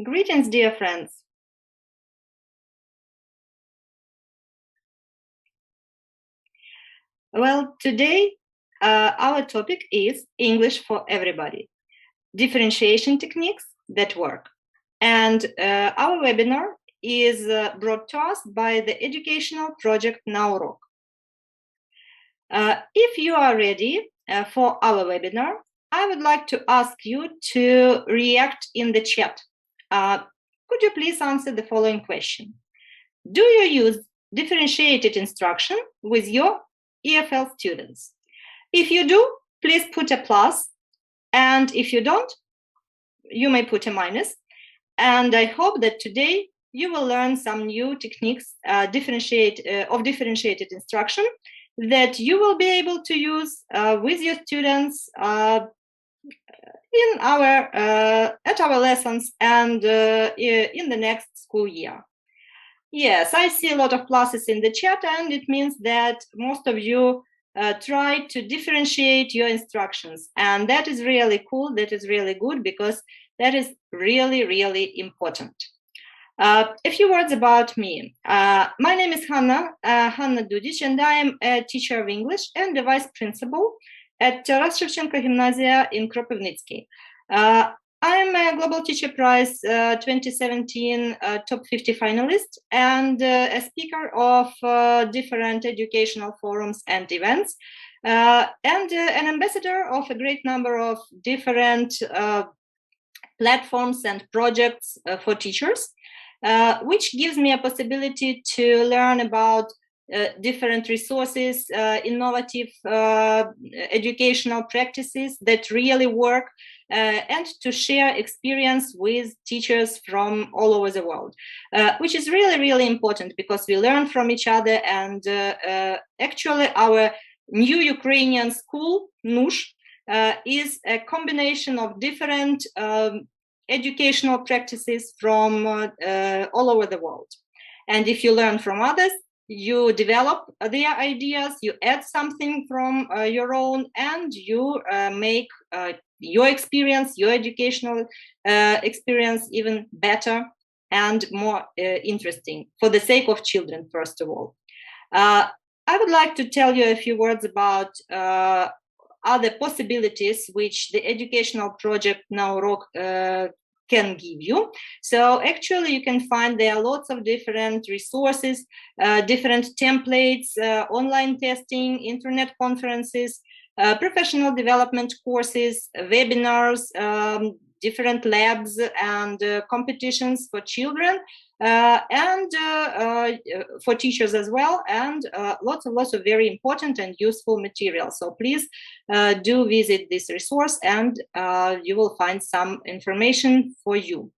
Greetings, dear friends. Well, today our topic is English for everybody, differentiation techniques that work. And our webinar is brought to us by the educational project Урок. If you are ready for our webinar, I would like to ask you to react in the chat. Could you please answer the following question? Do you use differentiated instruction with your EFL students? If you do, please put a plus. And if you don't, you may put a minus. And I hope that today you will learn some new techniques of differentiated instruction that you will be able to use with your students at our lessons and in the next school year. Yes, I see a lot of pluses in the chat, and it means that most of you try to differentiate your instructions, and that is really cool. That is really good, because that is really, really important. A few words about me. My name is Ганна, Ганна Дудіч, and I am a teacher of English and the vice principal at Taras Shevchenko Gymnasia in Kropivnitsky. I'm a Global Teacher Prize 2017 Top 50 finalist and a speaker of different educational forums and events, and an ambassador of a great number of different platforms and projects for teachers, which gives me a possibility to learn about different resources, innovative educational practices that really work, and to share experience with teachers from all over the world, which is really, really important, because we learn from each other. And actually our new Ukrainian school, НУШ, is a combination of different educational practices from all over the world. And if you learn from others, you develop their ideas, you add something from your own, and you make your experience, your educational experience even better and more interesting for the sake of children, first of all. I would like to tell you a few words about other possibilities which the educational project Урок can give you. So actually you can find there are lots of different resources, different templates, online testing, internet conferences, professional development courses, webinars, different labs and competitions for children and for teachers as well, and lots of very important and useful material. So please do visit this resource, and you will find some information for you.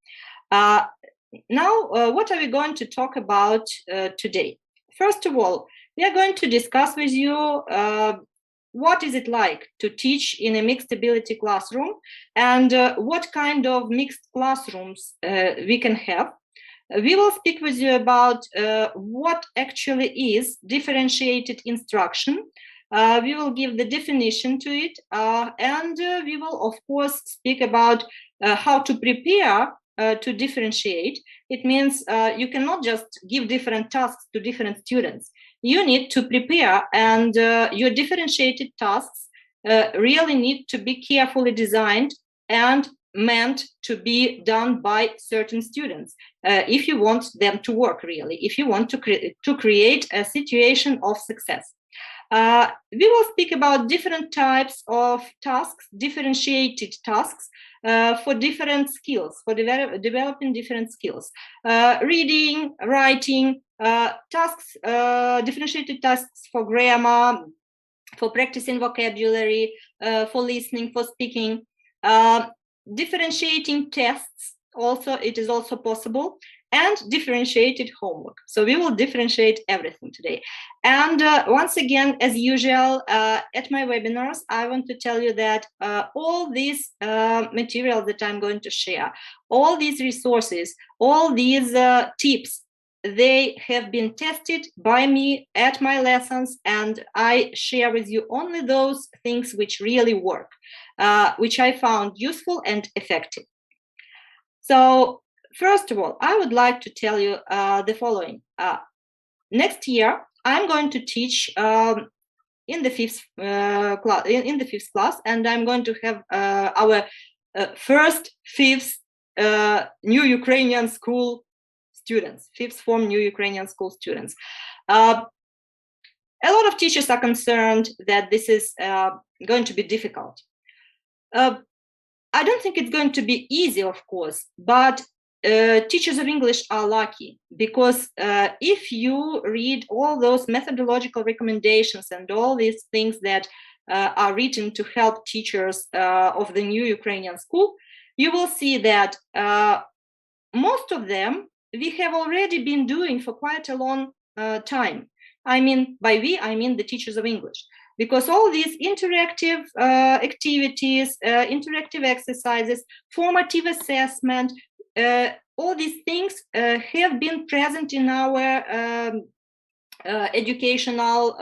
Now, what are we going to talk about today? First of all, we are going to discuss with you what is it like to teach in a mixed ability classroom, and what kind of mixed classrooms we can have. We will speak with you about what actually is differentiated instruction. We will give the definition to it, and we will, of course, speak about how to prepare to differentiate. It means you cannot just give different tasks to different students. You need to prepare, and your differentiated tasks really need to be carefully designed and meant to be done by certain students if you want them to work really, if you want to create a situation of success. We will speak about different types of tasks, differentiated tasks for different skills, for developing different skills. Reading, writing, tasks, differentiated tasks for grammar, for practicing vocabulary, for listening, for speaking. Differentiating tests, also, it is also possible, and differentiated homework. So we will differentiate everything today. And once again, as usual, at my webinars, I want to tell you that all these materials that I'm going to share, all these resources, all these tips, they have been tested by me at my lessons, and I share with you only those things which really work, which I found useful and effective. So first of all, I would like to tell you the following. Next year, I'm going to teach in the fifth class, and I'm going to have our first fifth new Ukrainian school students, fifth form new Ukrainian school students. A lot of teachers are concerned that this is going to be difficult. I don't think it's going to be easy, of course, but teachers of English are lucky, because if you read all those methodological recommendations and all these things that are written to help teachers of the new Ukrainian school, you will see that most of them we have already been doing for quite a long time. I mean, by we, I mean the teachers of English. Because all these interactive activities, interactive exercises, formative assessment, all these things have been present in our educational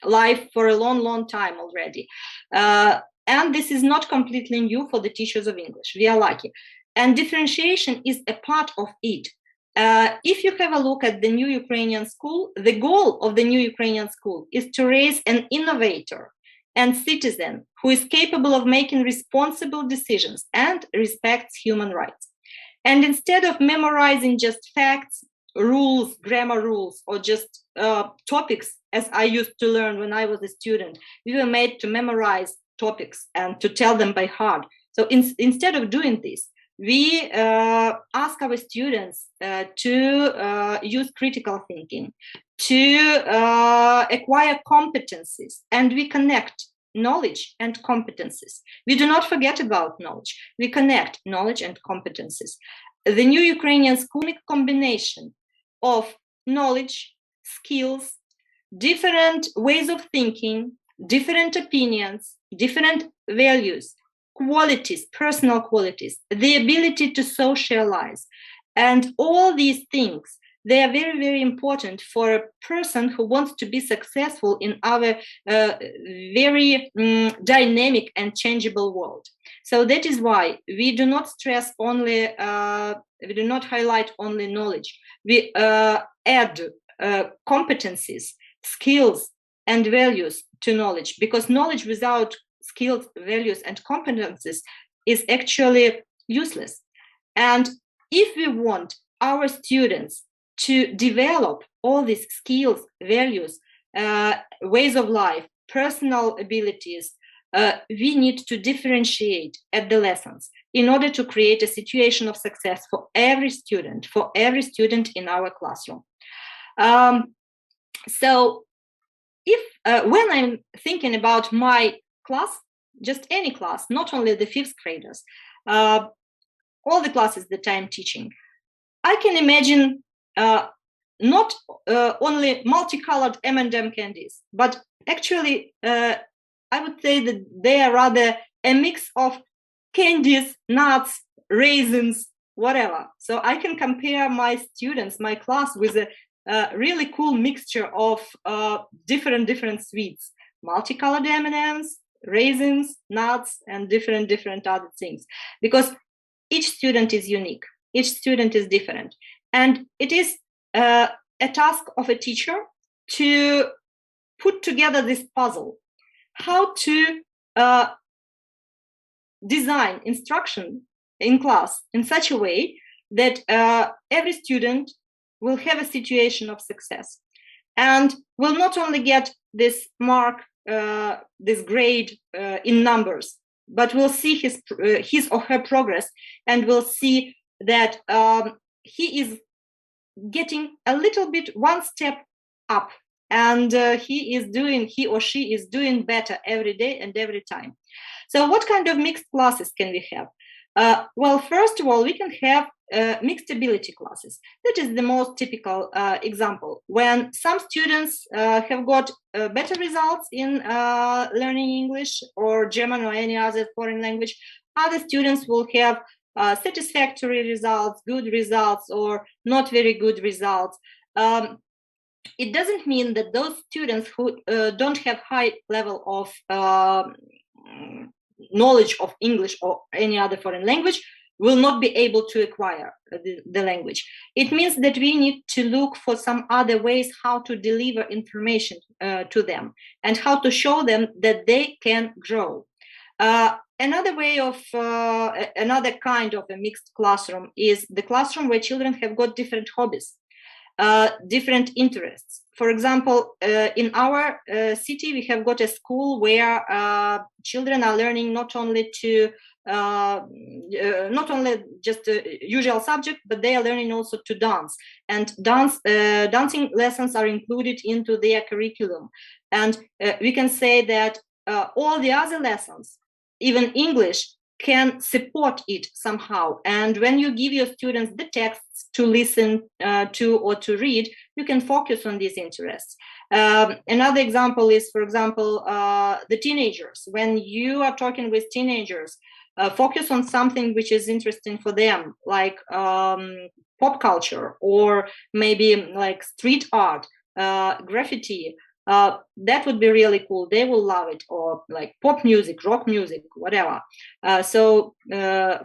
life for a long time already. And this is not completely new for the teachers of English. We are lucky. And differentiation is a part of it. If you have a look at the new Ukrainian school, the goal of the new Ukrainian school is to raise an innovator and citizen who is capable of making responsible decisions and respects human rights. And instead of memorizing just facts, rules, grammar rules, or just topics, as I used to learn when I was a student, we were made to memorize topics and to tell them by heart. So instead of doing this, we ask our students to use critical thinking, to acquire competencies, and we connect knowledge and competencies. We do not forget about knowledge. We connect knowledge and competencies. The new Ukrainian school is a combination of knowledge, skills, different ways of thinking, different opinions, different values, qualities, personal qualities, the ability to socialize. And all these things, they are very, very important for a person who wants to be successful in our very dynamic and changeable world. So that is why we do not stress only, we do not highlight only knowledge. We add competencies, skills, and values to knowledge, because knowledge without skills, values, and competencies is actually useless. And if we want our students to develop all these skills, values, ways of life, personal abilities, we need to differentiate at the lessons in order to create a situation of success for every student in our classroom. So if when I'm thinking about my class, just any class, not only the fifth graders, all the classes that I'm teaching, I can imagine not only multicolored M&M candies, but actually I would say that they are rather a mix of candies, nuts, raisins, whatever. So I can compare my students, my class, with a really cool mixture of different sweets, multicolored M&Ms, raisins, nuts, and different other things, because each student is unique, each student is different, and it is a task of a teacher to put together this puzzle, how to design instruction in class in such a way that every student will have a situation of success and will not only get this mark, this grade in numbers, but will see his or her progress, and will see that he is getting a little bit one step up, and he or she is doing better every day and every time. So what kind of mixed classes can we have? Well, first of all, we can have mixed ability classes. That is the most typical example, when some students have got better results in learning English or German or any other foreign language. Other students will have satisfactory results, good results, or not very good results. It doesn't mean that those students who don't have high level of knowledge of English or any other foreign language will not be able to acquire the language. It means that we need to look for some other ways how to deliver information to them and how to show them that they can grow. Another way of, another kind of a mixed classroom is the classroom where children have got different hobbies, different interests. For example, in our city, we have got a school where children are learning not only just a usual subject, but they are learning also to dance. And dancing lessons are included into their curriculum. And we can say that all the other lessons, even English, can support it somehow. And when you give your students the texts to listen to or to read, you can focus on these interests. Another example is, for example, the teenagers. When you are talking with teenagers, focus on something which is interesting for them, like pop culture, or maybe like street art, graffiti. That would be really cool. They will love it, or like pop music, rock music, whatever. So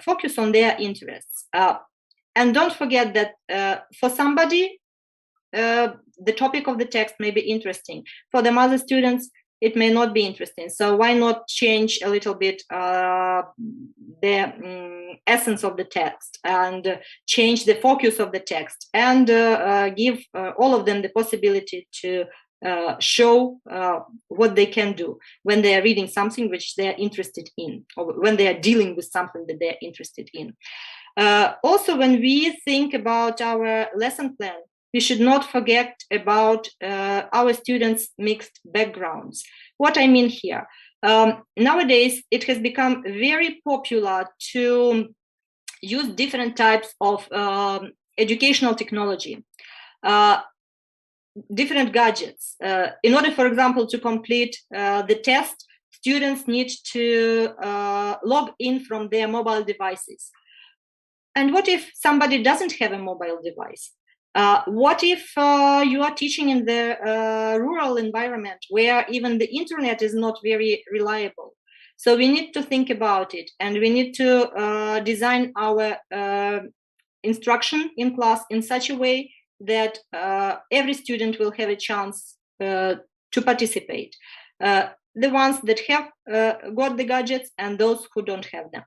focus on their interests. And don't forget that for somebody, the topic of the text may be interesting. For the other students, it may not be interesting. So why not change a little bit the essence of the text and change the focus of the text and give all of them the possibility to show what they can do when they are reading something which they are interested in, or when they are dealing with something that they are interested in. Also, when we think about our lesson plan, we should not forget about our students' mixed backgrounds. What I mean here, nowadays it has become very popular to use different types of educational technology. Different gadgets. In order, for example, to complete the test, students need to log in from their mobile devices. And what if somebody doesn't have a mobile device? What if you are teaching in the rural environment where even the internet is not very reliable? So we need to think about it, and we need to design our instruction in class in such a way that every student will have a chance to participate. The ones that have got the gadgets and those who don't have them.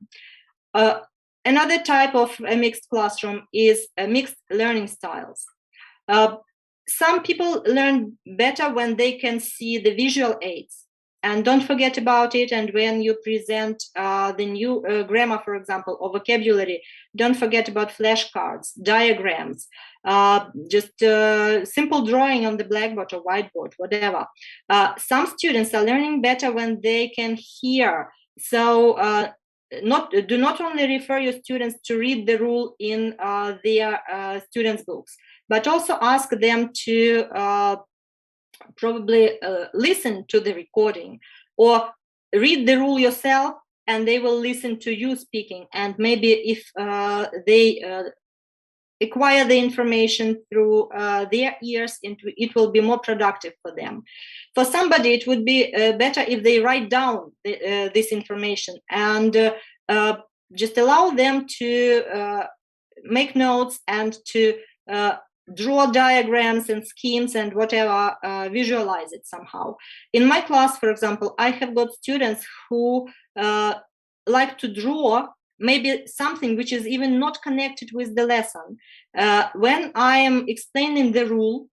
Another type of a mixed classroom is mixed learning styles. Some people learn better when they can see the visual aids. And don't forget about it. And when you present the new grammar, for example, or vocabulary, don't forget about flashcards, diagrams, just simple drawing on the blackboard or whiteboard, whatever. Some students are learning better when they can hear. So do not only refer your students to read the rule in their students' books, but also ask them to probably listen to the recording, or read the rule yourself and they will listen to you speaking. And maybe if they acquire the information through their ears, it will be more productive for them. For somebody, it would be better if they write down this information and just allow them to make notes and to draw diagrams and schemes and whatever, visualize it somehow. In my class, for example, I have got students who like to draw maybe something which is even not connected with the lesson. When I am explaining the rule,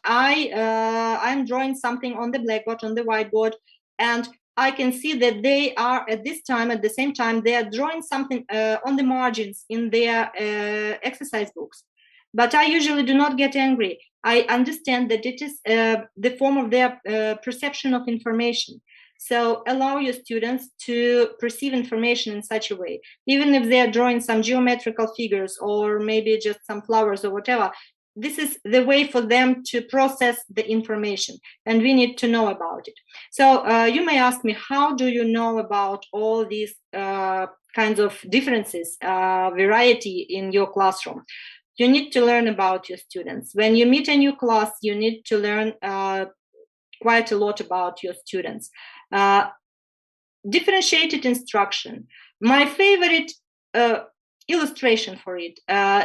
I'm drawing something on the blackboard, on the whiteboard, and I can see that they are at the same time, they are drawing something on the margins in their exercise books. But I usually do not get angry. I understand that it is the form of their perception of information. So allow your students to perceive information in such a way. Even if they are drawing some geometrical figures or maybe just some flowers or whatever, this is the way for them to process the information, and we need to know about it. So you may ask me, how do you know about all these kinds of differences, variety in your classroom? You need to learn about your students. When you meet a new class, you need to learn quite a lot about your students. Differentiated instruction. My favorite illustration for it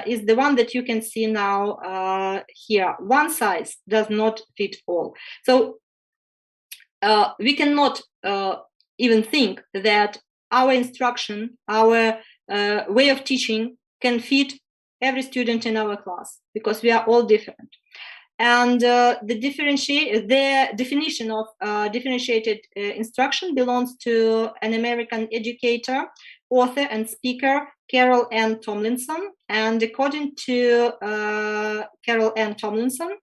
is the one that you can see now here. One size does not fit all. So we cannot even think that our instruction, our way of teaching can fit every student in our class, because we are all different. And the definition of differentiated instruction belongs to an American educator, author, and speaker, Carol Ann Tomlinson. And according to Carol Ann Tomlinson,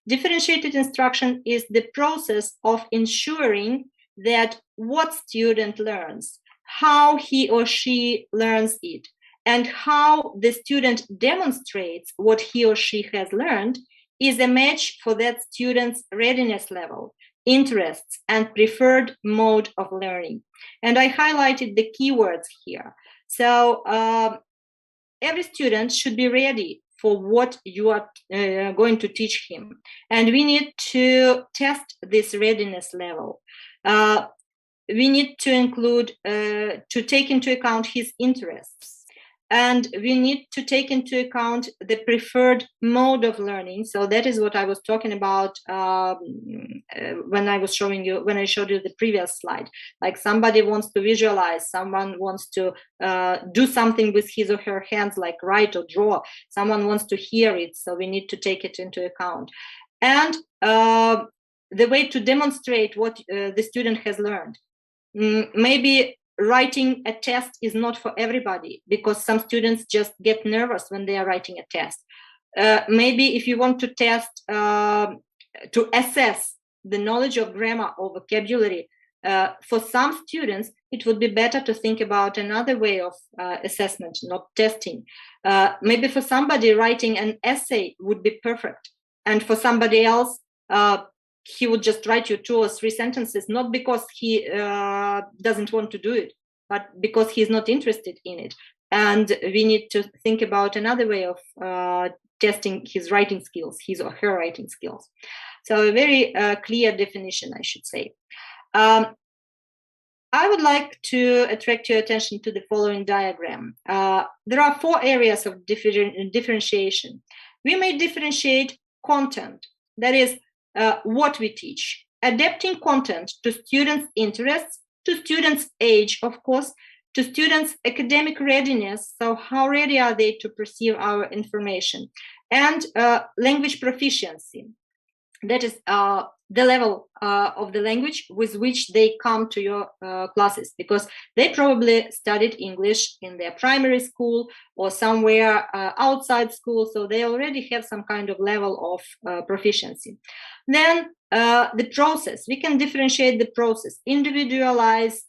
differentiated instruction is the process of ensuring that what student learns, how he or she learns it, and how the student demonstrates what he or she has learned is a match for that student's readiness level, interests, and preferred mode of learning. And I highlighted the keywords here. So every student should be ready for what you are going to teach him. And we need to test this readiness level. We need to include, to take into account his interests. And we need to take into account the preferred mode of learning. So that is what I was talking about when I was showing you, when I showed you the previous slide. Like somebody wants to visualize, someone wants to do something with his or her hands, like write or draw. Someone wants to hear it, so we need to take it into account. And the way to demonstrate what the student has learned. Maybe writing a test is not for everybody, because some students just get nervous when they are writing a test. Maybe if you want to test, to assess the knowledge of grammar or vocabulary, for some students, it would be better to think about another way of assessment, not testing. Maybe for somebody, writing an essay would be perfect. And for somebody else, he would just write you 2 or 3 sentences, not because he doesn't want to do it, but because he's not interested in it. And we need to think about another way of testing his writing skills, his or her writing skills. So a very clear definition, I should say. I would like to attract your attention to the following diagram. There are 4 areas of differentiation. We may differentiate content, that is, what we teach, adapting content to students' interests, to students' age, of course, to students' academic readiness, so how ready are they to perceive our information, and language proficiency, that is the level of the language with which they come to your classes, because they probably studied English in their primary school or somewhere outside school, so they already have some kind of level of proficiency. Then the process, we can differentiate the process, individualize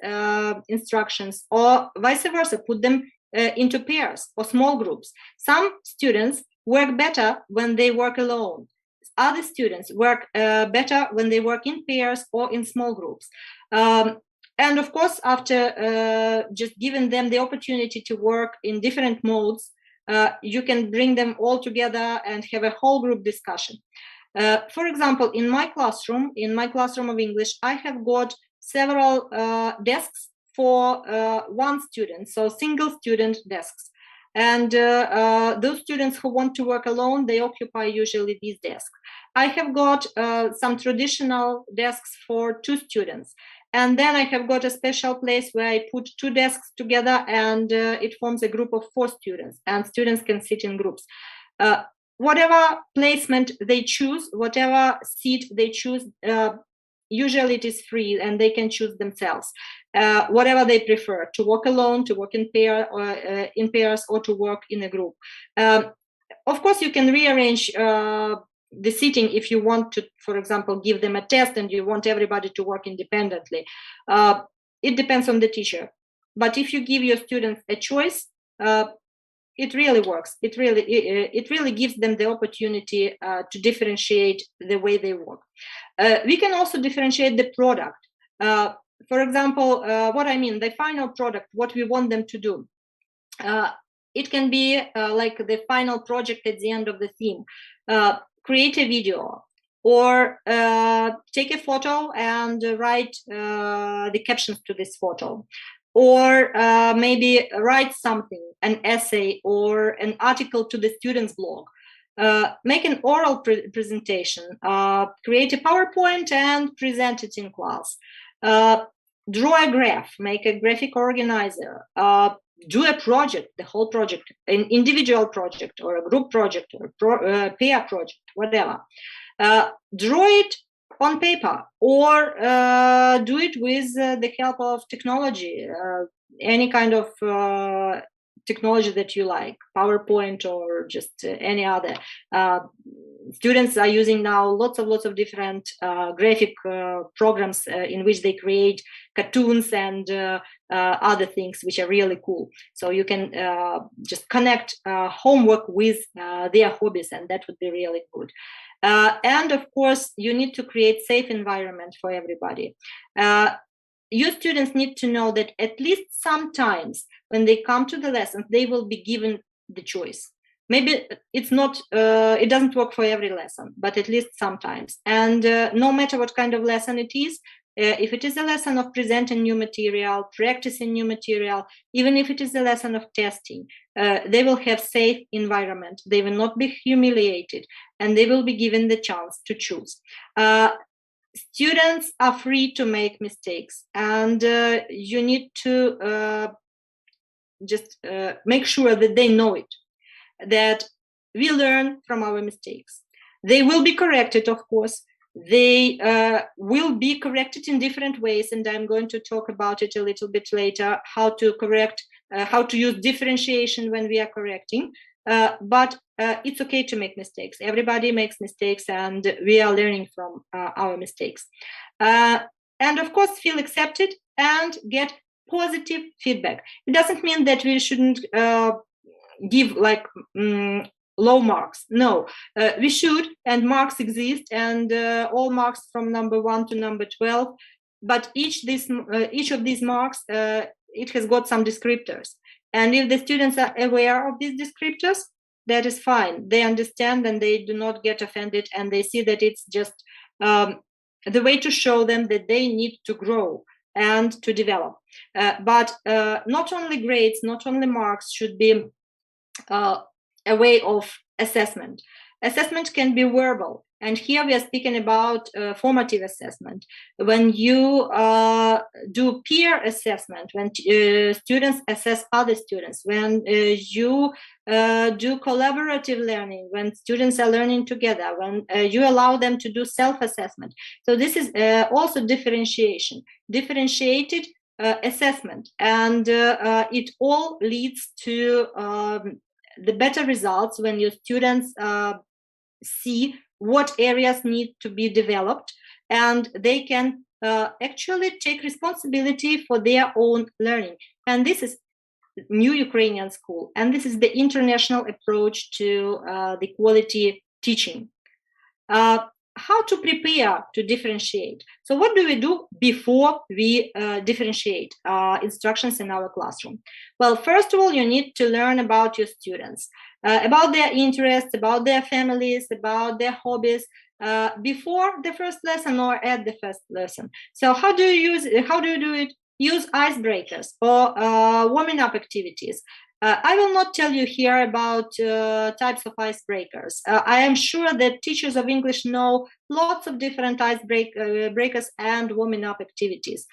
instructions, or vice versa, put them into pairs or small groups. Some students work better when they work alone. Other students work better when they work in pairs or in small groups. And of course, after just giving them the opportunity to work in different modes, you can bring them all together and have a whole group discussion. For example, in my classroom of English, I have got several desks for one student, so single student desks. And those students who want to work alone, they occupy usually these desks. I have got some traditional desks for 2 students. And then I have got a special place where I put 2 desks together, and it forms a group of 4 students, and students can sit in groups. Whatever placement they choose, whatever seat they choose, usually it is free and they can choose themselves. Whatever they prefer, to work alone, to work in pairs, or to work in a group. Of course, you can rearrange the seating if you want to, for example, give them a test and you want everybody to work independently. It depends on the teacher. But if you give your students a choice, it really works. It really gives them the opportunity to differentiate the way they work. We can also differentiate the product. For example, what I mean, the final product, what we want them to do. It can be like the final project at the end of the theme. Create a video, or take a photo and write the captions to this photo. or maybe write something, an essay or an article to the students' blog. Make an oral presentation, create a PowerPoint and present it in class. Draw a graph, make a graphic organizer, do a project, the whole project, an individual project or a group project or a pair project, whatever. Draw it on paper or do it with the help of technology, any kind of technology that you like, PowerPoint or just any other. Students are using now lots of different graphic programs in which they create cartoons and other things which are really cool. So you can just connect homework with their hobbies, and that would be really good. And of course, you need to create safe environment for everybody. Your students need to know that at least sometimes when they come to the lessons, they will be given the choice. Maybe it's not, it doesn't work for every lesson, but at least sometimes. And no matter what kind of lesson it is, if it is a lesson of presenting new material, practicing new material, even if it is a lesson of testing, they will have safe environment. They will not be humiliated, and they will be given the chance to choose. Students are free to make mistakes, and you need to just make sure that they know it, that we learn from our mistakes. They will be corrected, of course. They will be corrected in different ways, and I'm going to talk about it a little bit later, how to correct, how to use differentiation when we are correcting. But it's okay to make mistakes. Everybody makes mistakes, and we are learning from our mistakes. And of course, feel accepted and get positive feedback. It doesn't mean that we shouldn't give like low marks. No, we should, and marks exist, and all marks from number 1 to number 12. But each of these marks, it has got some descriptors. And if the students are aware of these descriptors, that is fine. They understand and they do not get offended, and they see that it's just the way to show them that they need to grow and to develop. But not only grades, not only marks should be a way of assessment. Assessment can be verbal, and here we are speaking about formative assessment. When you do peer assessment, when students assess other students, when you do collaborative learning, when students are learning together, when you allow them to do self-assessment. So this is also differentiation, differentiated assessment, and it all leads to the better results when your students see what areas need to be developed, and they can actually take responsibility for their own learning. And this is new Ukrainian school, and this is the international approach to the quality teaching. How to prepare to differentiate? So what do we do before we differentiate instructions in our classroom? Well, first of all, you need to learn about your students, about their interests, about their families, about their hobbies, before the first lesson or at the first lesson. So how do you do it? Use icebreakers or warming up activities. I will not tell you here about types of icebreakers. I am sure that teachers of English know lots of different icebreakers and warming up activities.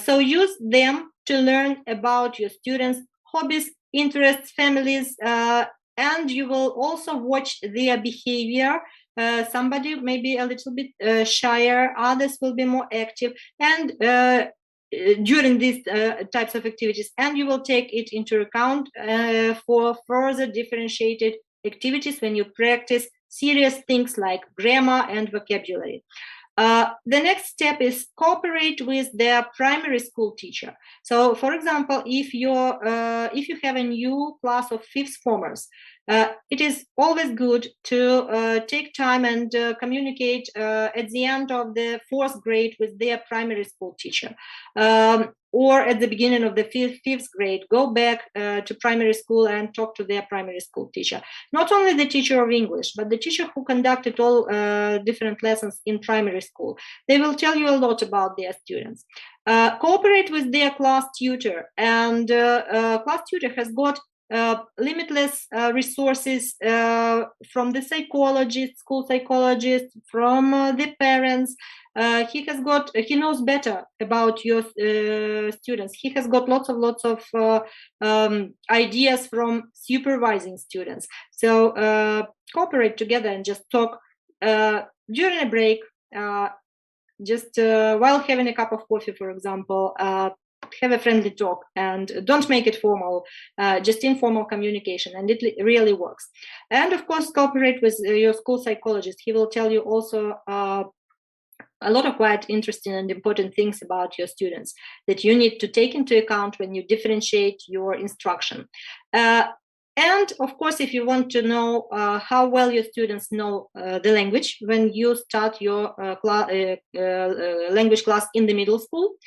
So use them to learn about your students' hobbies, interests, families, and you will also watch their behavior. Somebody may be a little bit shyer, others will be more active, and during these types of activities, and you will take it into account for further differentiated activities when you practice serious things like grammar and vocabulary. The next step is cooperate with their primary school teacher. So, for example, if you have a new class of fifth formers, it is always good to take time and communicate at the end of the fourth grade with their primary school teacher. or at the beginning of the fifth grade, go back to primary school and talk to their primary school teacher. Not only the teacher of English, but the teacher who conducted all different lessons in primary school. They will tell you a lot about their students. Cooperate with their class tutor, and class tutor has got limitless resources from the psychologist, school psychologist, from the parents. He knows better about your students. He has got lots of ideas from supervising students. So cooperate together and just talk during a break, just while having a cup of coffee, for example. Have a friendly talk and don't make it formal, just informal communication, and it really works. And of course, cooperate with your school psychologist. He will tell you also a lot of quite interesting and important things about your students that you need to take into account when you differentiate your instruction. And of course, if you want to know how well your students know the language when you start your language class in the middle school,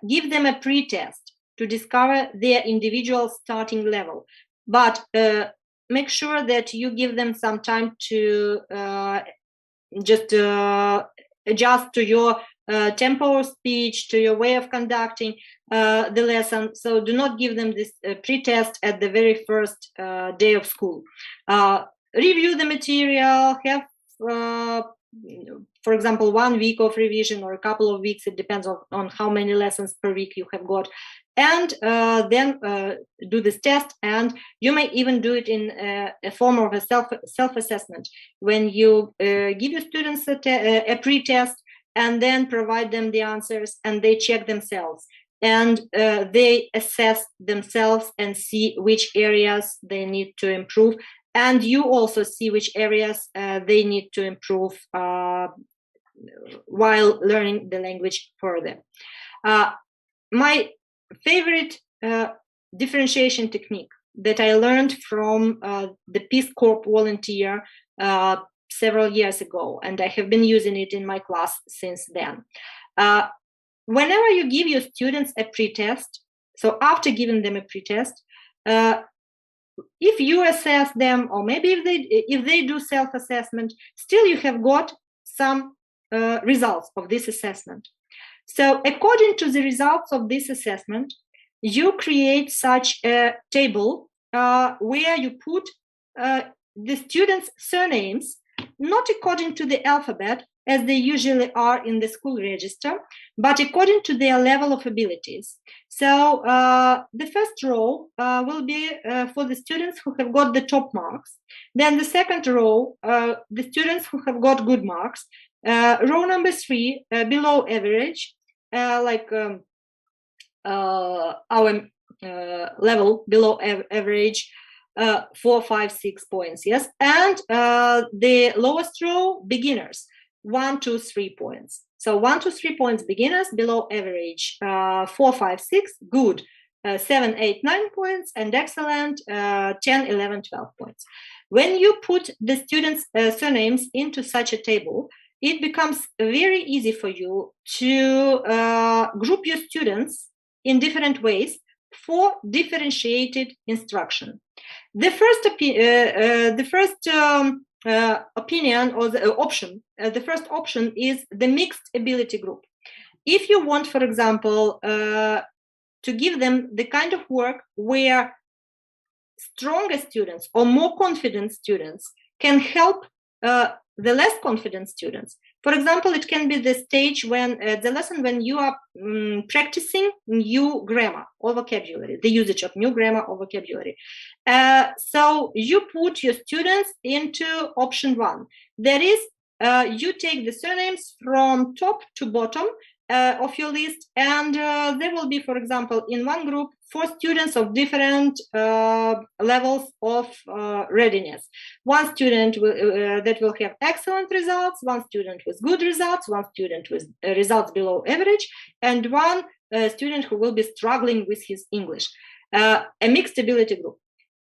give them a pre-test to discover their individual starting level. But make sure that you give them some time to just adjust to your tempo of speech, to your way of conducting the lesson. So do not give them this pre-test at the very first day of school. Review the material, have for example, 1 week of revision or a couple of weeks. It depends on how many lessons per week you have got. And then do this test. And you may even do it in a form of a self-assessment when you give your students a pre-test and then provide them the answers and they check themselves. And they assess themselves and see which areas they need to improve. And you also see which areas they need to improve while learning the language further. My favorite differentiation technique that I learned from the Peace Corps volunteer several years ago, and I have been using it in my class since then. Whenever you give your students a pre-test, so after giving them a pre-test, if you assess them, or maybe if they do self-assessment, still you have got some results of this assessment. So according to the results of this assessment, you create such a table where you put the students' surnames, not according to the alphabet, as they usually are in the school register, but according to their level of abilities. So the first row will be for the students who have got the top marks. Then the second row, the students who have got good marks. Row number 3, below average, like our level below average, 4, 5, 6 points, yes. And the lowest row, beginners, 1, 2, 3 points. So 1 to 3 points beginners, below average, 4, 5, 6, good, 7, 8, 9 points, and excellent, 10, 11, 12 points. When you put the students' surnames into such a table, it becomes very easy for you to group your students in different ways for differentiated instruction. The first opinion or the option, the first option is the mixed ability group. If you want, for example, to give them the kind of work where stronger students or more confident students can help the less confident students. For example, it can be the stage when the lesson when you are practicing new grammar or vocabulary, the usage of new grammar or vocabulary. So you put your students into option 1. That is, you take the surnames from top to bottom of your list, and there will be, for example, in one group, 4 students of different levels of readiness. One student that will have excellent results, one student with good results, one student with results below average, and one student who will be struggling with his English. A mixed ability group.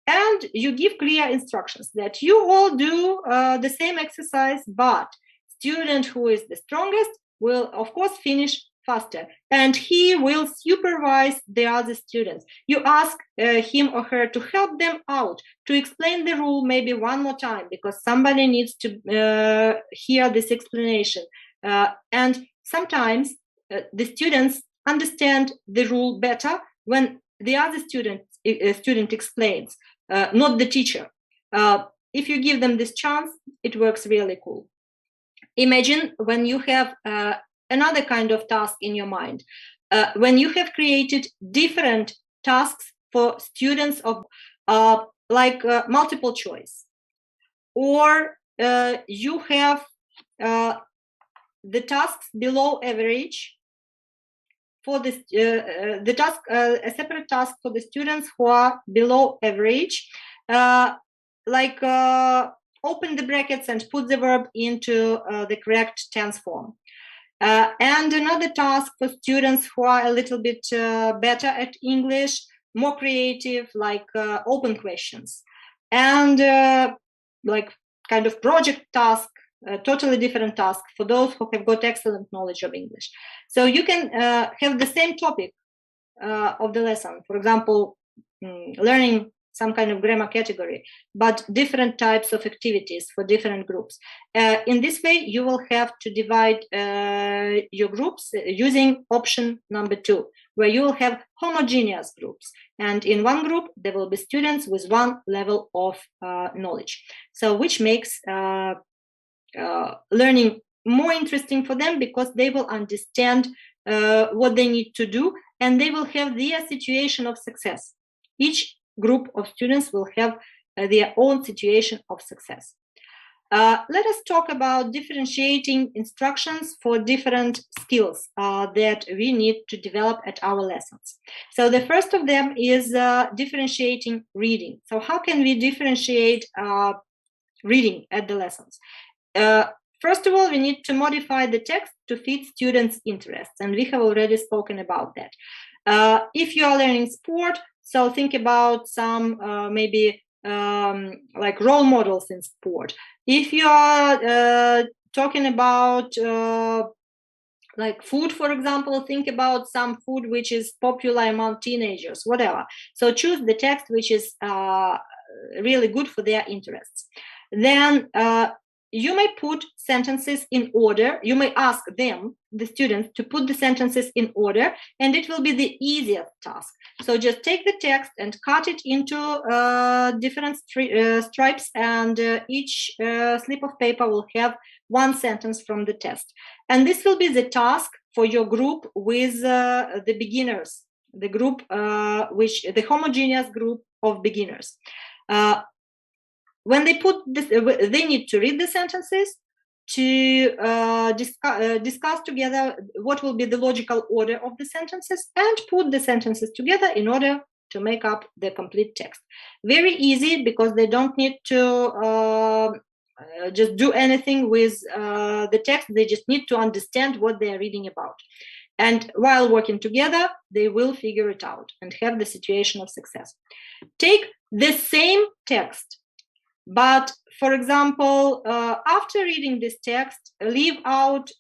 And you give clear instructions that you all do the same exercise, but student who is the strongest will, of course, finish faster, and he will supervise the other students. You ask him or her to help them out, to explain the rule maybe one more time, because somebody needs to hear this explanation. And sometimes the students understand the rule better when the other student explains, not the teacher. If you give them this chance, it works really cool. Imagine when you have another kind of task in your mind, when you have created different tasks for students of like multiple choice, or you have the tasks below average for this, the task, a separate task for the students who are below average, like open the brackets and put the verb into the correct tense form. And another task for students who are a little bit better at English, more creative, like open questions. And like kind of project task, a totally different task for those who have got excellent knowledge of English. So you can have the same topic of the lesson, for example, learning some kind of grammar category, but different types of activities for different groups. In this way, you will have to divide your groups using option number 2, where you will have homogeneous groups. And in one group, there will be students with one level of knowledge. So which makes learning more interesting for them, because they will understand what they need to do, and they will have their situation of success. Each group of students will have their own situation of success. Let us talk about differentiating instructions for different skills that we need to develop at our lessons. So the first of them is differentiating reading. So how can we differentiate reading at the lessons? First of all, we need to modify the text to fit students' interests, and we have already spoken about that. If you are learning sport, so think about some maybe like role models in sport. If you are talking about like food, for example, think about some food which is popular among teenagers, whatever. So choose the text which is really good for their interests. Then you may put sentences in order. You may ask them, the students, to put the sentences in order, and it will be the easiest task. So just take the text and cut it into different stripes, and each slip of paper will have one sentence from the test. And this will be the task for your group with the beginners, the group the homogeneous group of beginners. When they put this, they need to read the sentences, to discuss together what will be the logical order of the sentences, and put the sentences together in order to make up the complete text. Very easy, because they don't need to just do anything with the text. They just need to understand what they are reading about. And while working together, they will figure it out and have the situation of success. Take the same text, but, for example, after reading this text, leave out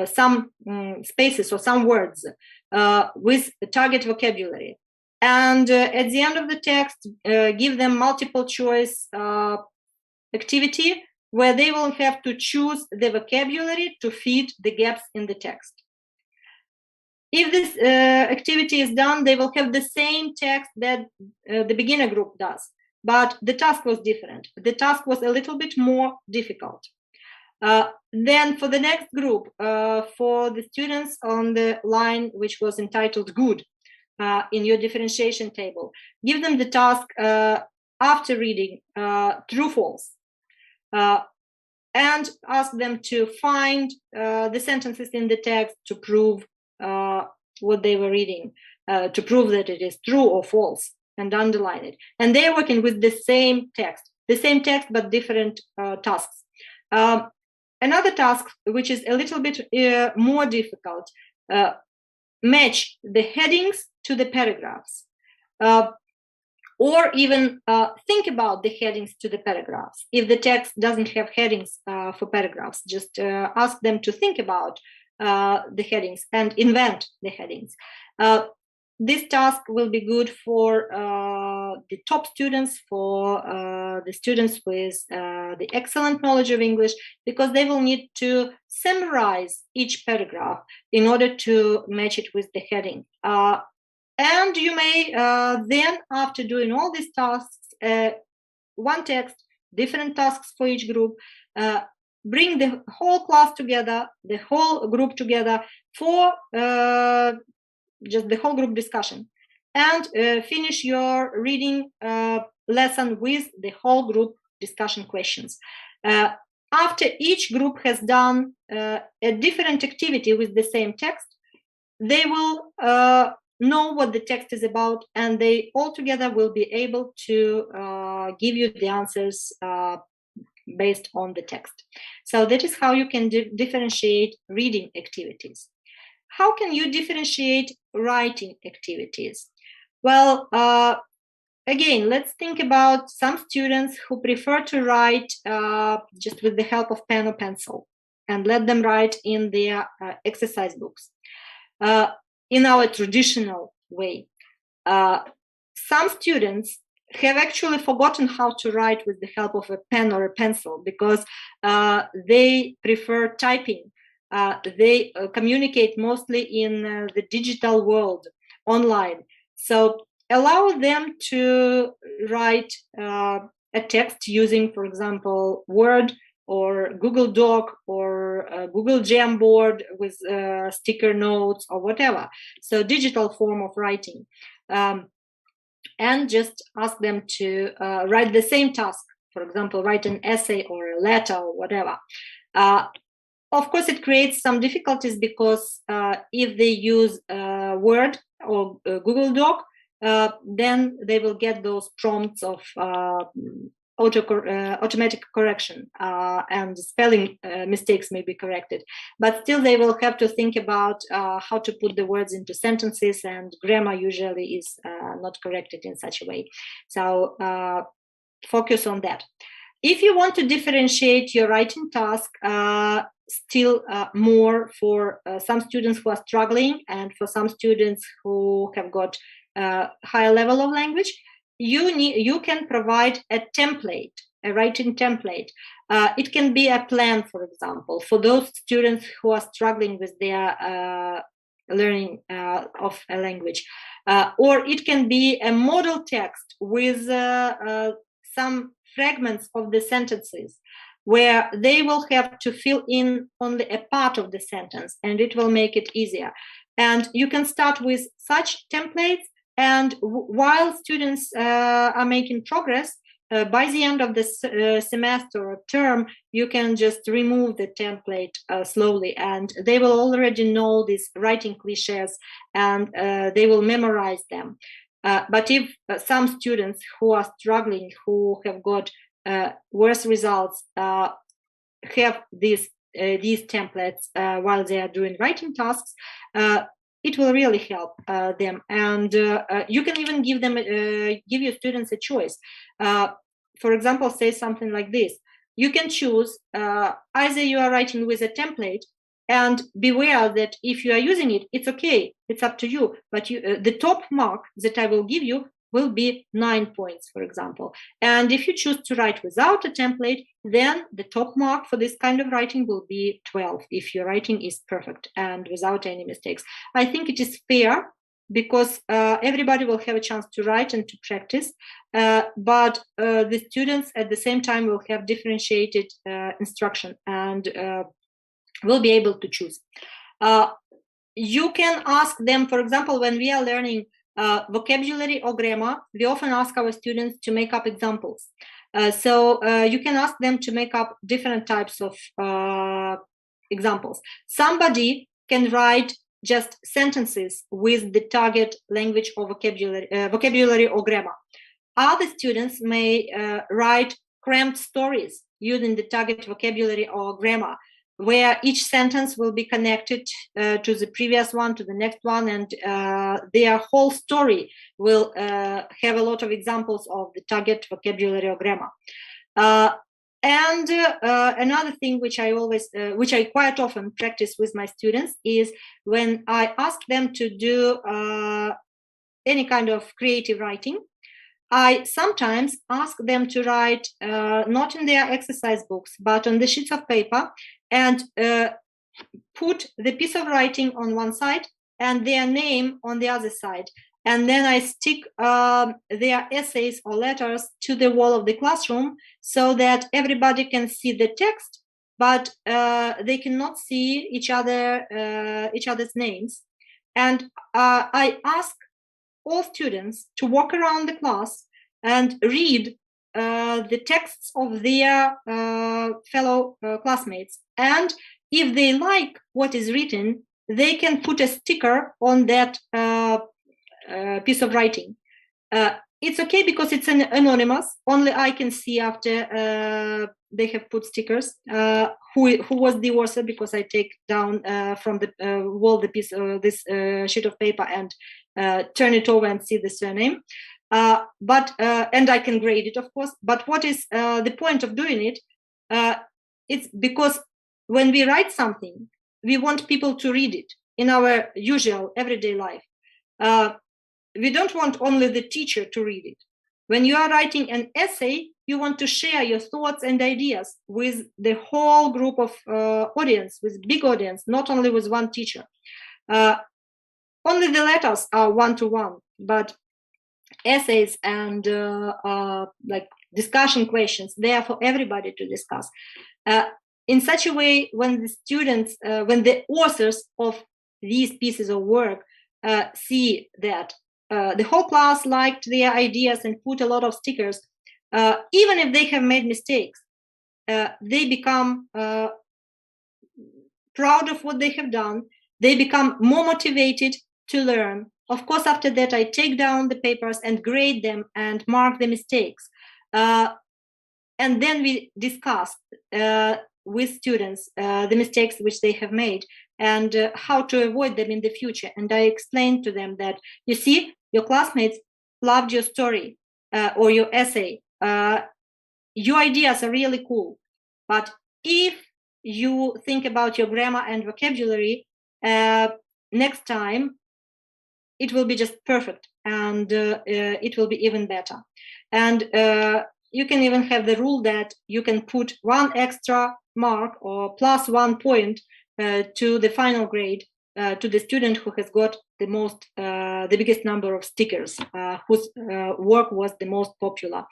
some spaces or some words with target vocabulary. And at the end of the text, give them multiple choice activity where they will have to choose the vocabulary to fit the gaps in the text. If this activity is done, they will have the same text that the beginner group does. But the task was different. The task was a little bit more difficult. Then for the next group, for the students on the line which was entitled good in your differentiation table, give them the task after reading true, false, and ask them to find the sentences in the text to prove what they were reading, to prove that it is true or false, and underline it. And they're working with the same text but different tasks. Another task, which is a little bit more difficult, match the headings to the paragraphs, or even think about the headings to the paragraphs. If the text doesn't have headings for paragraphs, just ask them to think about the headings and invent the headings. This task will be good for the top students, for the students with the excellent knowledge of English, because they will need to summarize each paragraph in order to match it with the heading. And you may then, after doing all these tasks, one text, different tasks for each group, bring the whole class together, the whole group together for just the whole group discussion, and finish your reading lesson with the whole group discussion questions. After each group has done a different activity with the same text, they will know what the text is about, and they all together will be able to give you the answers based on the text. So that is how you can differentiate reading activities. How can you differentiate writing activities? Well, again, let's think about some students who prefer to write just with the help of pen or pencil, and let them write in their exercise books. In our traditional way. Some students have actually forgotten how to write with the help of a pen or a pencil because they prefer typing. They communicate mostly in the digital world, online. So allow them to write a text using, for example, Word or Google Doc or Google Jamboard with sticker notes or whatever. So digital form of writing. And just ask them to write the same task. For example, write an essay or a letter or whatever. Of course, it creates some difficulties because if they use Word or Google Doc, then they will get those prompts of automatic correction and spelling mistakes may be corrected, but still they will have to think about how to put the words into sentences, and grammar usually is not corrected in such a way. So focus on that. If you want to differentiate your writing task still more for some students who are struggling and for some students who have got higher level of language, you can provide a template, a writing template. It can be a plan, for example, for those students who are struggling with their learning of a language. Or it can be a model text with some fragments of the sentences where they will have to fill in only a part of the sentence, and it will make it easier. And you can start with such templates. And while students are making progress, by the end of the semester or term, you can just remove the template slowly, and they will already know these writing cliches, and they will memorize them. But if some students who are struggling, who have got worse results, have these templates while they are doing writing tasks, it will really help them. And you can even give your students a choice. For example, say something like this. You can choose either you are writing with a template, and beware that if you are using it, it's okay, it's up to you. But the top mark that I will give you will be 9 points, for example. And if you choose to write without a template, then the top mark for this kind of writing will be 12, if your writing is perfect and without any mistakes. I think it is fair because everybody will have a chance to write and to practice, but the students at the same time will have differentiated instruction and will be able to choose. You can ask them, for example, when we are learning vocabulary or grammar, we often ask our students to make up examples. So you can ask them to make up different types of examples. Somebody can write just sentences with the target language or vocabulary or grammar. Other students may write cramped stories using the target vocabulary or grammar, where each sentence will be connected to the previous one, to the next one, and their whole story will have a lot of examples of the target vocabulary or grammar. And another thing which I quite often practice with my students is when I ask them to do any kind of creative writing, I sometimes ask them to write not in their exercise books, but on the sheets of paper, and put the piece of writing on one side and their name on the other side. And then I stick their essays or letters to the wall of the classroom so that everybody can see the text, but they cannot see each other's names. And I ask all students to walk around the class and read the texts of their fellow classmates. And if they like what is written, they can put a sticker on that piece of writing. It's okay because it's anonymous. Only I can see after they have put stickers who was the author, because I take down from the wall the piece of this sheet of paper and turn it over and see the surname. And I can grade it, of course. But what is the point of doing it? It's because when we write something, we want people to read it in our usual everyday life. We don't want only the teacher to read it. When you are writing an essay, you want to share your thoughts and ideas with the whole group of audience, with big audience, not only with one teacher. Only the letters are one-to-one, but essays and like discussion questions, they are for everybody to discuss. In such a way, when the students, when the authors of these pieces of work see that the whole class liked their ideas and put a lot of stickers, even if they have made mistakes, they become proud of what they have done. They become more motivated to learn. Of course, after that, I take down the papers and grade them and mark the mistakes. And then we discuss with students the mistakes which they have made and how to avoid them in the future. And I explain to them that, you see, your classmates loved your story or your essay. Your ideas are really cool. But if you think about your grammar and vocabulary, next time, it will be just perfect, and it will be even better. And you can even have the rule that you can put one extra mark or plus 1 point to the final grade to the student who has got the biggest number of stickers, whose work was the most popular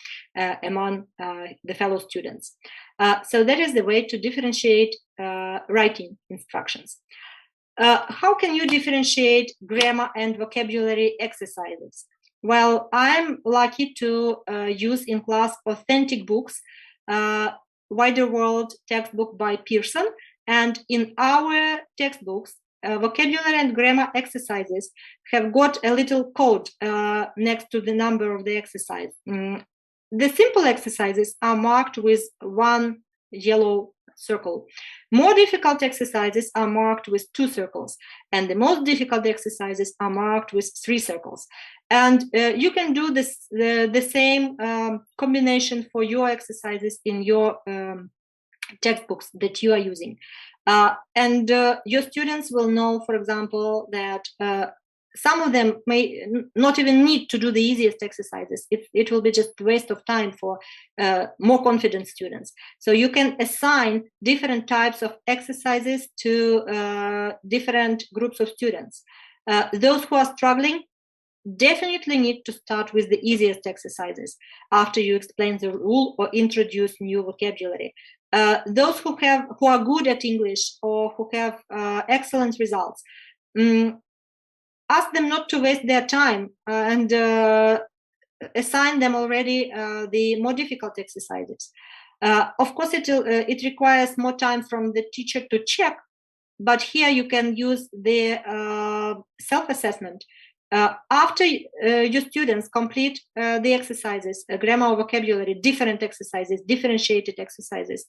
among the fellow students. So that is the way to differentiate writing instructions. How can you differentiate grammar and vocabulary exercises? Well, I'm lucky to use in class authentic books, Wider World textbook by Pearson. And in our textbooks, vocabulary and grammar exercises have got a little code next to the number of the exercise. The simple exercises are marked with 1 yellow circle. More difficult exercises are marked with 2 circles, and the most difficult exercises are marked with 3 circles. And you can do this the same combination for your exercises in your textbooks that you are using. And your students will know, for example, that some of them may not even need to do the easiest exercises. It will be just a waste of time for more confident students. So you can assign different types of exercises to different groups of students. Those who are struggling definitely need to start with the easiest exercises after you explain the rule or introduce new vocabulary. Those who are good at English or who have excellent results, ask them not to waste their time and assign them already the more difficult exercises. Of course, it requires more time from the teacher to check, but here you can use the self-assessment. After your students complete the exercises, grammar or vocabulary, different exercises, differentiated exercises,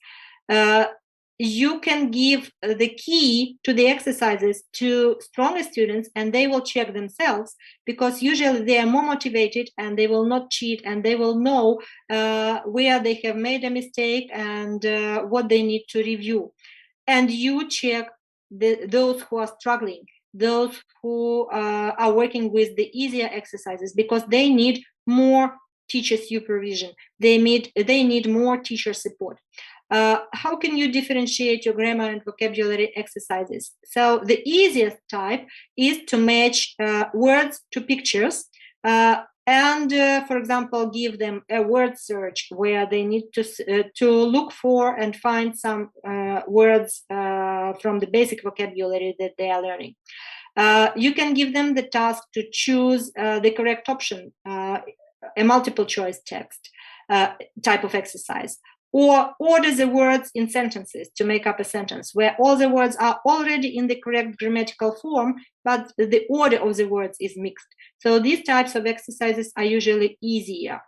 you can give the key to the exercises to stronger students, and they will check themselves, because usually they are more motivated and they will not cheat, and they will know where they have made a mistake and what they need to review. And you check those who are struggling, those who are working with the easier exercises, because they need more teacher supervision. They need more teacher support. How can you differentiate your grammar and vocabulary exercises? So the easiest type is to match words to pictures, and for example, give them a word search where they need to look for and find some words from the basic vocabulary that they are learning. You can give them the task to choose the correct option, a multiple choice text type of exercise, or order the words in sentences to make up a sentence where all the words are already in the correct grammatical form, but the order of the words is mixed. So these types of exercises are usually easier.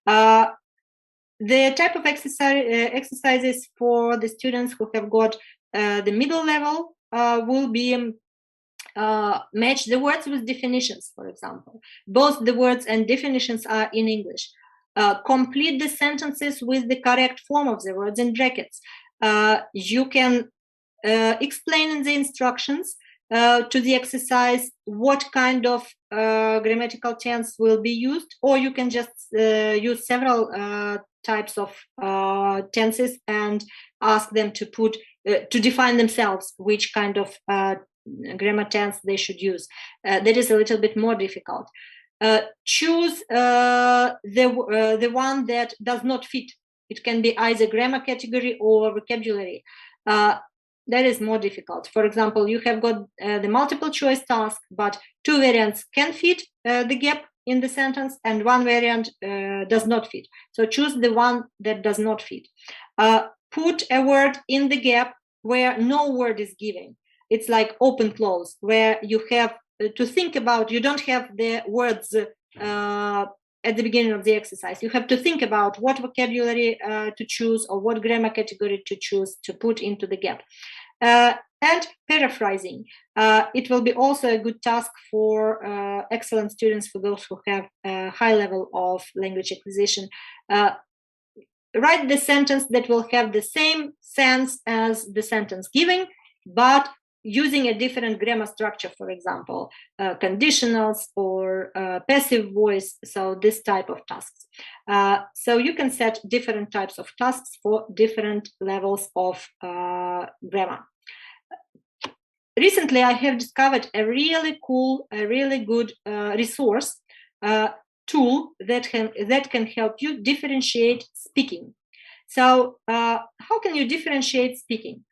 The type of exercises for the students who have got the middle level will be match the words with definitions, for example. Both the words and definitions are in English. Complete the sentences with the correct form of the words in brackets. You can explain in the instructions to the exercise what kind of grammatical tense will be used, or you can just use several types of tenses and ask them to define themselves which kind of grammar tense they should use. That is a little bit more difficult. Choose the one that does not fit. It can be either grammar category or vocabulary. That is more difficult. For example, you have got the multiple choice task, but two variants can fit the gap in the sentence, and one variant does not fit. So choose the one that does not fit. Put a word in the gap where no word is given. It's like open close, where you have to think about, you don't have the words at the beginning of the exercise. You have to think about what vocabulary to choose or what grammar category to choose to put into the gap. And paraphrasing. It will be also a good task for excellent students, for those who have a high level of language acquisition. Write the sentence that will have the same sense as the sentence given, but using a different grammar structure, for example, conditionals or passive voice, so this type of tasks. So you can set different types of tasks for different levels of grammar. Recently, I have discovered a really cool, a really good resource tool that can help you differentiate speaking. So how can you differentiate speaking?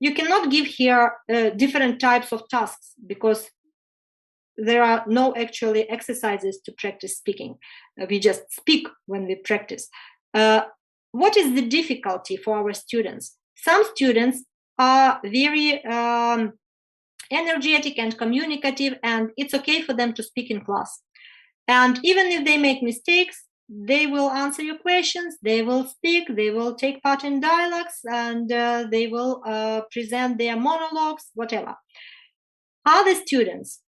You cannot give here different types of tasks, because there are no actually exercises to practice speaking. We just speak when we practice. What is the difficulty for our students? Some students are very energetic and communicative, and it's okay for them to speak in class. And even if they make mistakes, they will answer your questions, they will speak, they will take part in dialogues, and they will present their monologues, whatever. Other students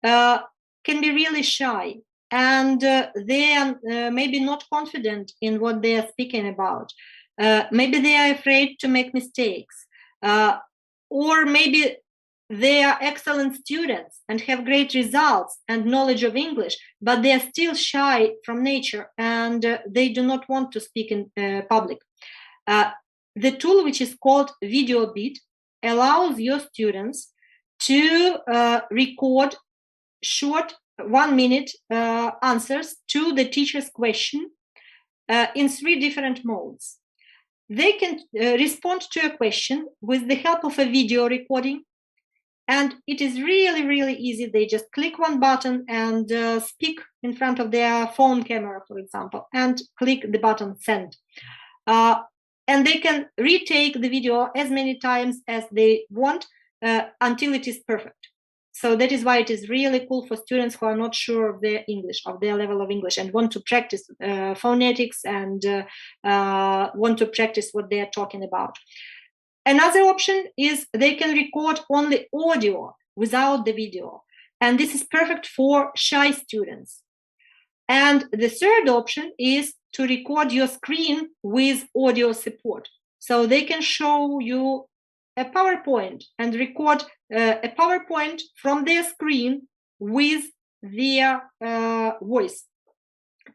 can be really shy, and they are maybe not confident in what they are speaking about. Maybe they are afraid to make mistakes, or maybe they are excellent students and have great results and knowledge of English, but they are still shy from nature, and they do not want to speak in public. The tool, which is called Video Beat, allows your students to record short 1-minute answers to the teacher's question in 3 different modes. They can respond to a question with the help of a video recording, and it is really, really easy. They just click one button and speak in front of their phone camera, for example, and click the button send. And they can retake the video as many times as they want until it is perfect. So that is why it is really cool for students who are not sure of their English, of their level of English, and want to practice phonetics and want to practice what they are talking about. Another option is they can record only audio without the video. And this is perfect for shy students. And the third option is to record your screen with audio support. So they can show you a PowerPoint and record a PowerPoint from their screen with their voice,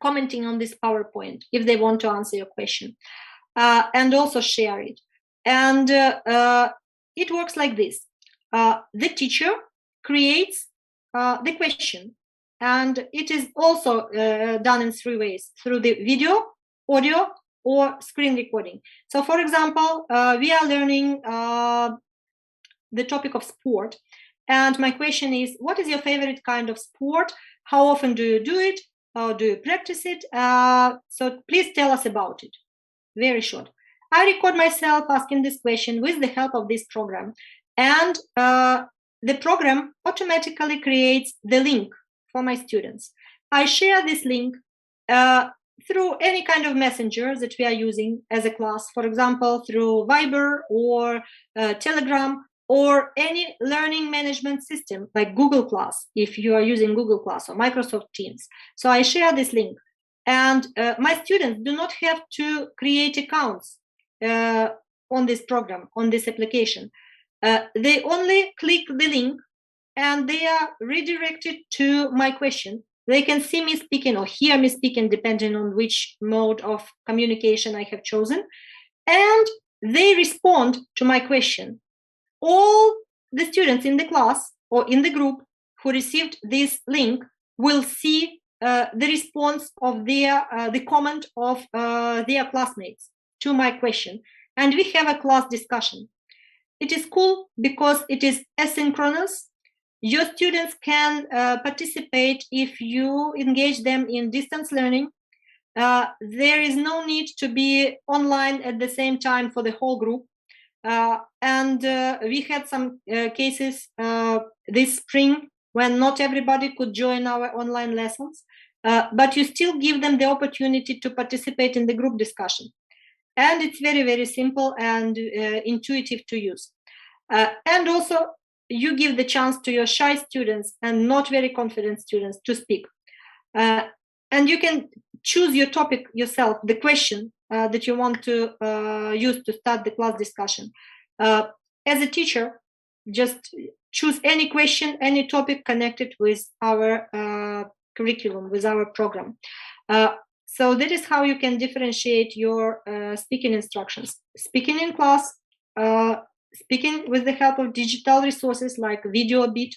commenting on this PowerPoint if they want to answer your question, and also share it. And it works like this. The teacher creates the question, and it is also done in 3 ways: through the video, audio, or screen recording. So, for example, we are learning the topic of sport, and my question is, what is your favorite kind of sport? How often do you do it? How do you practice it? So please tell us about it. Very short. I record myself asking this question with the help of this program, and the program automatically creates the link for my students. I share this link through any kind of messenger that we are using as a class, for example, through Viber or Telegram, or any learning management system like Google Class, if you are using Google Class or Microsoft Teams. So I share this link, and my students do not have to create accounts on this program, on this application. They only click the link and they are redirected to my question. They can see me speaking or hear me speaking, depending on which mode of communication I have chosen, and they respond to my question. All the students in the class or in the group who received this link will see the response of their, the comment of their classmates to my question, and we have a class discussion. It is cool because it is asynchronous. Your students can participate if you engage them in distance learning. There is no need to be online at the same time for the whole group. And we had some cases this spring when not everybody could join our online lessons, but you still give them the opportunity to participate in the group discussion. And it's very, very simple and intuitive to use. And also, you give the chance to your shy students and not very confident students to speak. And you can choose your topic yourself, the question that you want to use to start the class discussion. As a teacher, just choose any question, any topic connected with our curriculum, with our program. So that is how you can differentiate your speaking instructions. Speaking in class, speaking with the help of digital resources like video bit,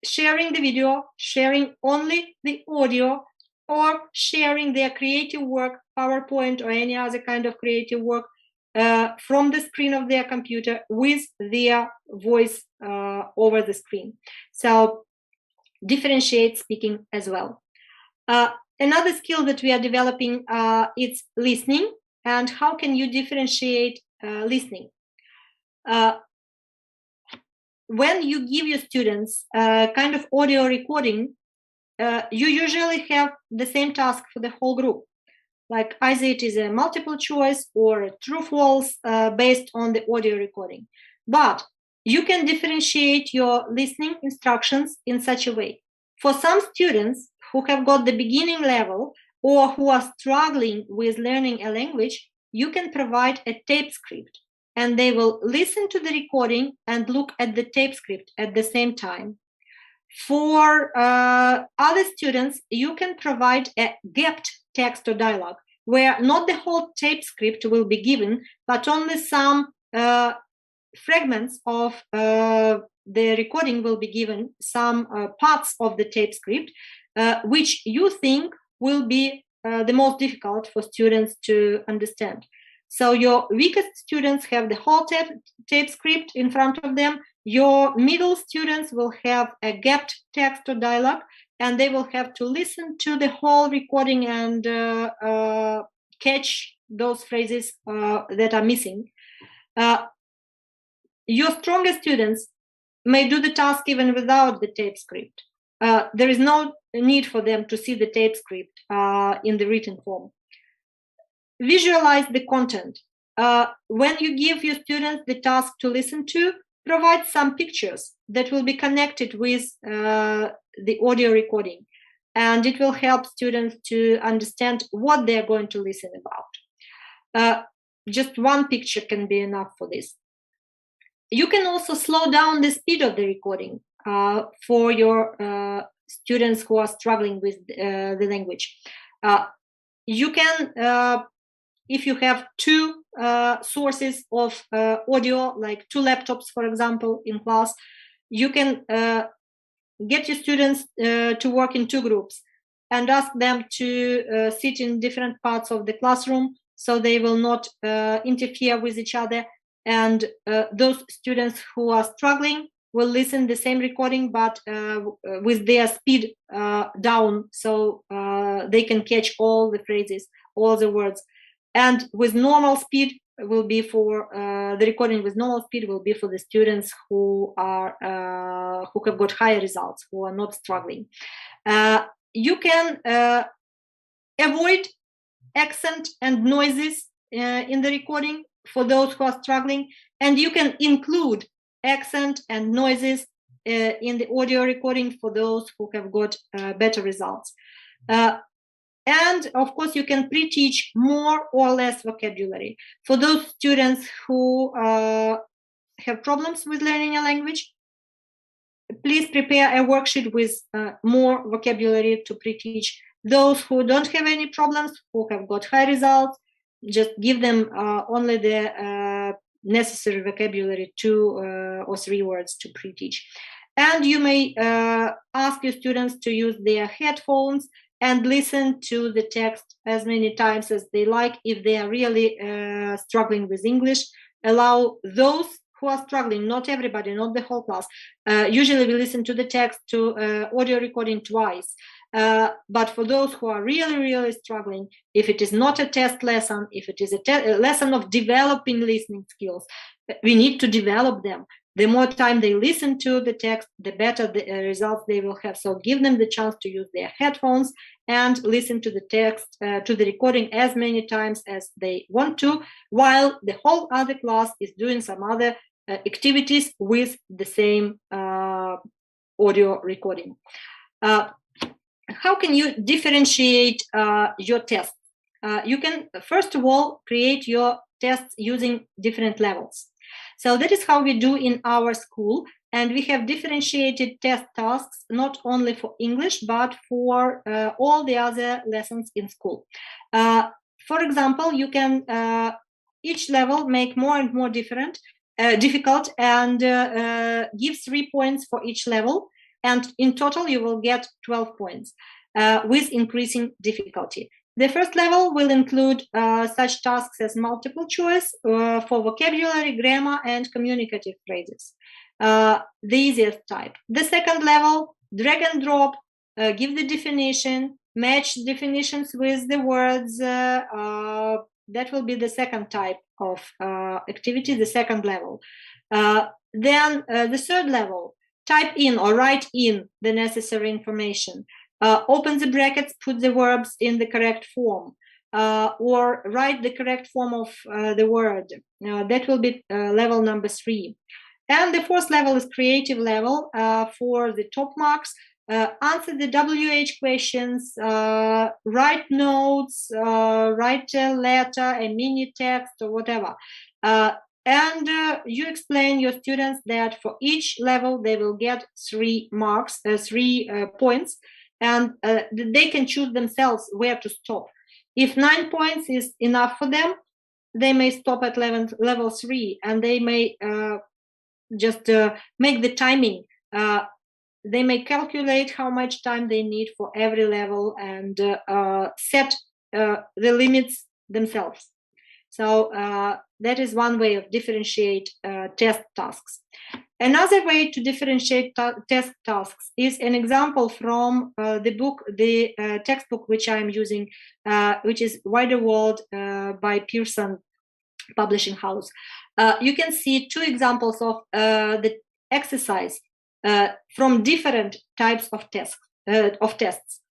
sharing the video, sharing only the audio, or sharing their creative work, PowerPoint or any other kind of creative work from the screen of their computer with their voice over the screen. So differentiate speaking as well. Another skill that we are developing is listening. And how can you differentiate listening? When you give your students kind of audio recording, you usually have the same task for the whole group. Like either it is a multiple choice or a true-false based on the audio recording. But you can differentiate your listening instructions in such a way. For some students who have got the beginning level or who are struggling with learning a language, you can provide a tape script, and they will listen to the recording and look at the tape script at the same time. For other students, you can provide a gapped text or dialogue, where not the whole tape script will be given, but only some fragments of the recording will be given, some parts of the tape script, which you think will be the most difficult for students to understand. So your weakest students have the whole tape script in front of them. Your middle students will have a gapped text or dialogue, and they will have to listen to the whole recording and catch those phrases that are missing. Your strongest students may do the task even without the tape script. There is no need for them to see the tape script in the written form. Visualize the content. when you give your students the task to listen to, provide some pictures that will be connected with the audio recording, and it will help students to understand what they're going to listen about. Just one picture can be enough for this. You can also slow down the speed of the recording for your students who are struggling with the language. You can, if you have two sources of audio, like two laptops, for example, in class, you can get your students to work in two groups and ask them to sit in different parts of the classroom so they will not interfere with each other. And those students who are struggling will listen the same recording, but with their speed down, so they can catch all the phrases, all the words. And with normal speed will be for the recording with normal speed will be for the students who are who have got higher results, who are not struggling. You can avoid accent and noises in the recording for those who are struggling, and you can include accent and noises in the audio recording for those who have got better results. And of course, you can pre-teach more or less vocabulary. For those students who have problems with learning a language, please prepare a worksheet with more vocabulary to pre-teach. Those who don't have any problems, who have got high results, just give them only the necessary vocabulary, 2 or 3 words to pre-teach. And you may ask your students to use their headphones and listen to the text as many times as they like. If they are really struggling with English, allow those who are struggling, not everybody, not the whole class. Usually we listen to the text, to audio recording twice. But for those who are really, really struggling, if it is not a test lesson, if it is a lesson of developing listening skills, we need to develop them. The more time they listen to the text, the better the results they will have. So give them the chance to use their headphones and listen to the text, to the recording as many times as they want to, while the whole other class is doing some other activities with the same audio recording. How can you differentiate your tests? You can, first of all, create your tests using different levels. So that is how we do in our school, and we have differentiated test tasks not only for English but for all the other lessons in school. For example, you can each level make more and more difficult and give 3 points for each level, and in total you will get 12 points with increasing difficulty. The first level will include such tasks as multiple choice for vocabulary, grammar, and communicative phrases, the easiest type. The second level, drag and drop, give the definition, match definitions with the words. That will be the second type of activity, the second level. Then the third level, type in or write in the necessary information. Open the brackets, put the verbs in the correct form, or write the correct form of the word. That will be level number 3. And the fourth level is creative level for the top marks. Answer the WH questions, write notes, write a letter, a mini text, or whatever. And you explain your students that for each level they will get 3 marks, 3 points. And they can choose themselves where to stop. If 9 points is enough for them, they may stop at level 3, and they may just make the timing. They may calculate how much time they need for every level and set the limits themselves. So that is one way of differentiate test tasks. Another way to differentiate test tasks is an example from the book, the textbook which I am using, which is Wider World by Pearson Publishing House. You can see 2 examples of the exercise from different types of tests.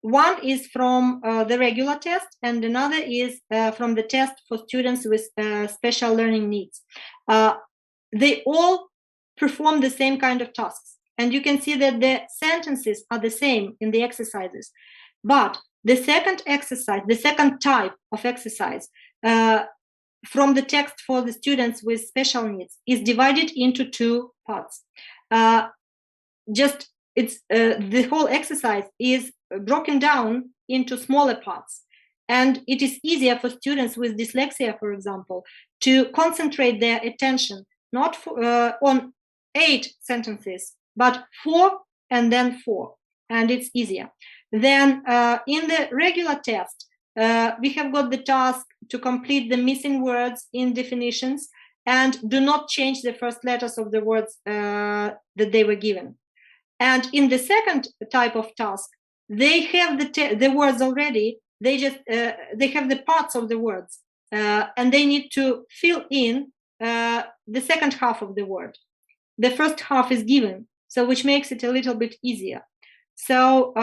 one is from the regular test, and another is from the test for students with special learning needs. They all perform the same kind of tasks, and you can see that the sentences are the same in the exercises. But the second exercise, the second type of exercise from the text for the students with special needs is divided into two parts. The whole exercise is broken down into smaller parts, and it is easier for students with dyslexia, for example, to concentrate their attention not on 8 sentences, but 4 and then 4, and it's easier. Then in the regular test, we have got the task to complete the missing words in definitions and do not change the first letters of the words that they were given. And in the second type of task, they have the words already. They just they have the parts of the words, and they need to fill in the second half of the word. The first half is given, so which makes it a little bit easier. So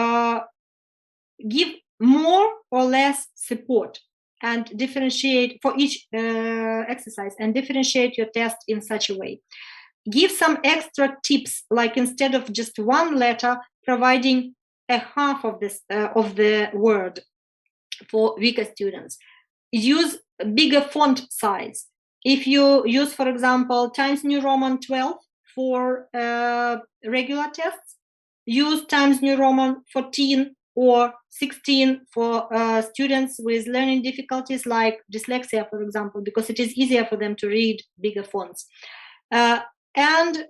give more or less support and differentiate for each exercise, and differentiate your test in such a way. Give some extra tips, like instead of just one letter, providing a half of this of the word for weaker students. Use bigger font size. If you use, for example, Times New Roman 12 for regular tests, use Times New Roman 14 or 16 for students with learning difficulties like dyslexia, for example, because it is easier for them to read bigger fonts. And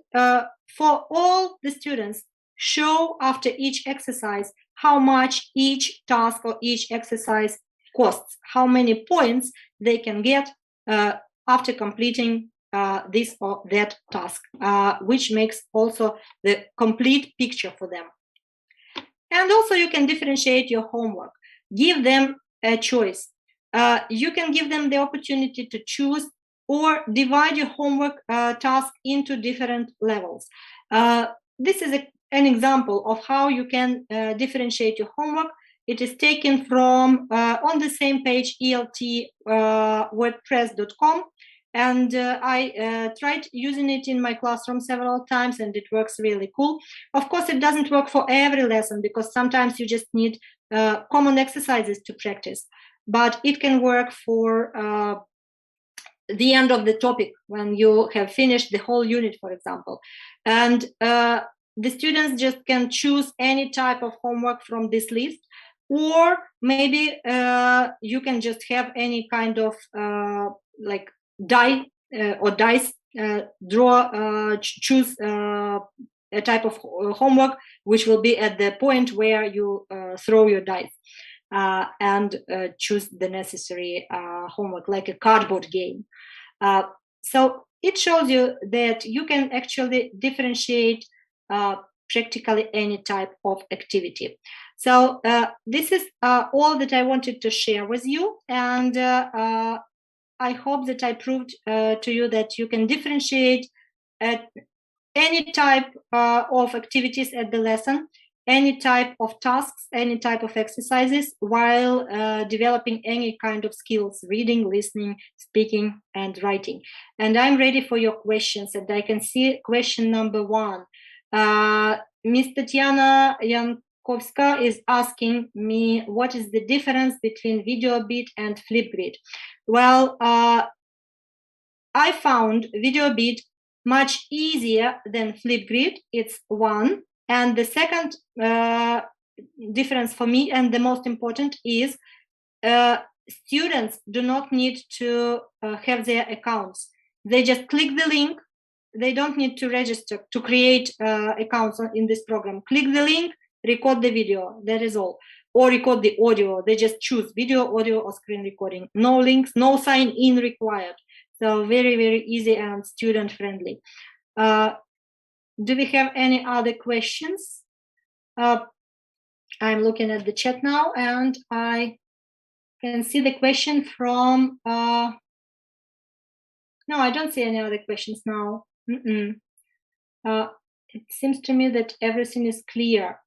for all the students, show after each exercise how much each task or each exercise costs, how many points they can get after completing this or that task, which makes also the complete picture for them. And also you can differentiate your homework. Give them a choice. You can give them the opportunity to choose or divide your homework task into different levels. This is an example of how you can differentiate your homework. It is taken from on the same page, ELT-WordPress.com, and I tried using it in my classroom several times, and it works really cool. Of course, it doesn't work for every lesson, because sometimes you just need common exercises to practice, but it can work for the end of the topic when you have finished the whole unit, for example. And the students just can choose any type of homework from this list, or maybe you can just have any kind of like dice choose a type of homework which will be at the point where you throw your dice and choose the necessary homework, like a cardboard game. So it shows you that you can actually differentiate practically any type of activity. So this is all that I wanted to share with you, and I hope that I proved to you that you can differentiate any type of activities at the lesson, any type of tasks, any type of exercises, while developing any kind of skills: reading, listening, speaking, and writing. And I'm ready for your questions, and I can see question number 1. Miss Tatiana Yankovska is asking me, what is the difference between VideoBit and Flipgrid? Well, I found VideoBit much easier than Flipgrid. It's 1. And the second difference for me, and the most important, is students do not need to have their accounts. They just click the link. They don't need to register to create accounts in this program. Click the link, record the video, that is all. Or record the audio. They just choose video, audio, or screen recording. No links, no sign in required. So very, very easy and student friendly. Do we have any other questions? I'm looking at the chat now, and I can see the question from, no, I don't see any other questions now. It seems to me that everything is clear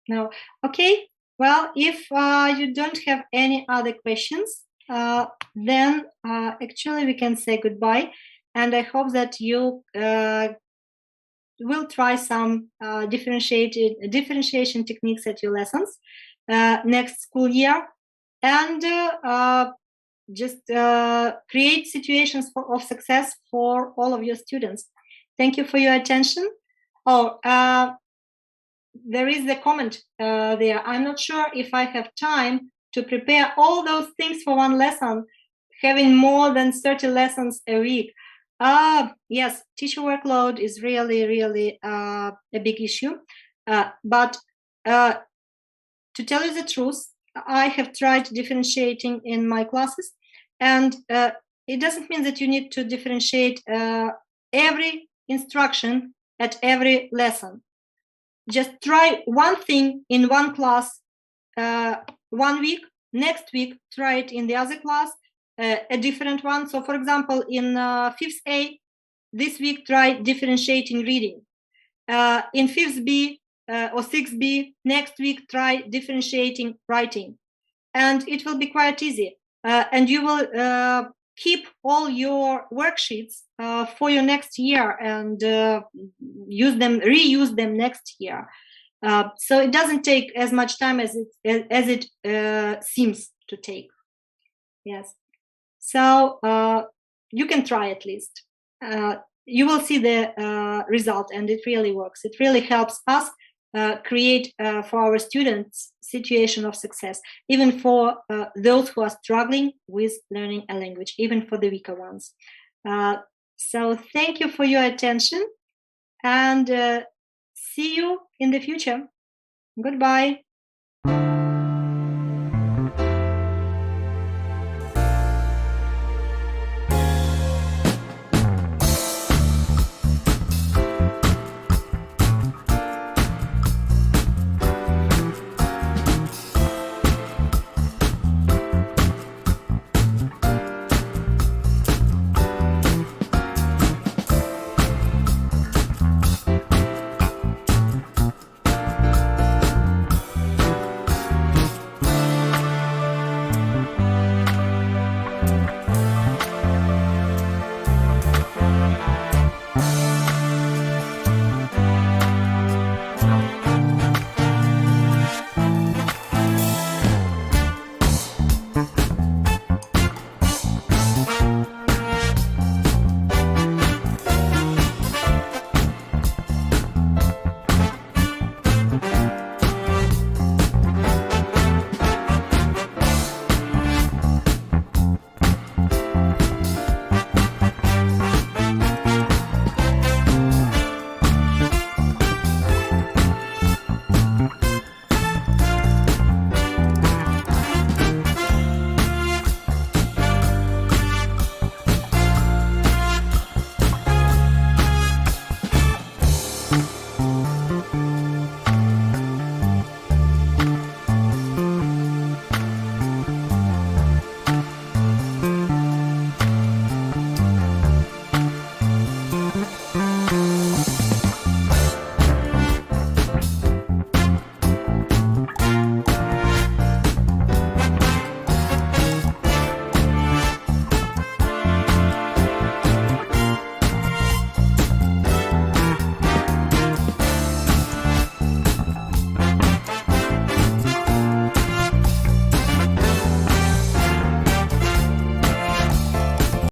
now. Okay, Well, if you don't have any other questions, then actually we can say goodbye. And I hope that you will try some differentiation techniques at your lessons next school year, and just create situations of success for all of your students. Thank you for your attention. Oh, there is the comment there. I'm not sure if I have time to prepare all those things for one lesson, having more than 30 lessons a week. Yes, teacher workload is really a big issue. But to tell you the truth, I have tried differentiating in my classes, and it doesn't mean that you need to differentiate every instruction at every lesson. Just try one thing in one class 1 week, next week try it in the other class, a different one. So for example, in 5th A, this week try differentiating reading. In 5th B or 6th B, next week try differentiating writing. And it will be quite easy. And you will keep all your worksheets for your next year and reuse them next year. So it doesn't take as much time as it seems to take. Yes. So you can try at least. You will see the result, and it really works. It really helps us create for our students situation of success, even for those who are struggling with learning a language, even for the weaker ones. So thank you for your attention, and see you in the future. Goodbye.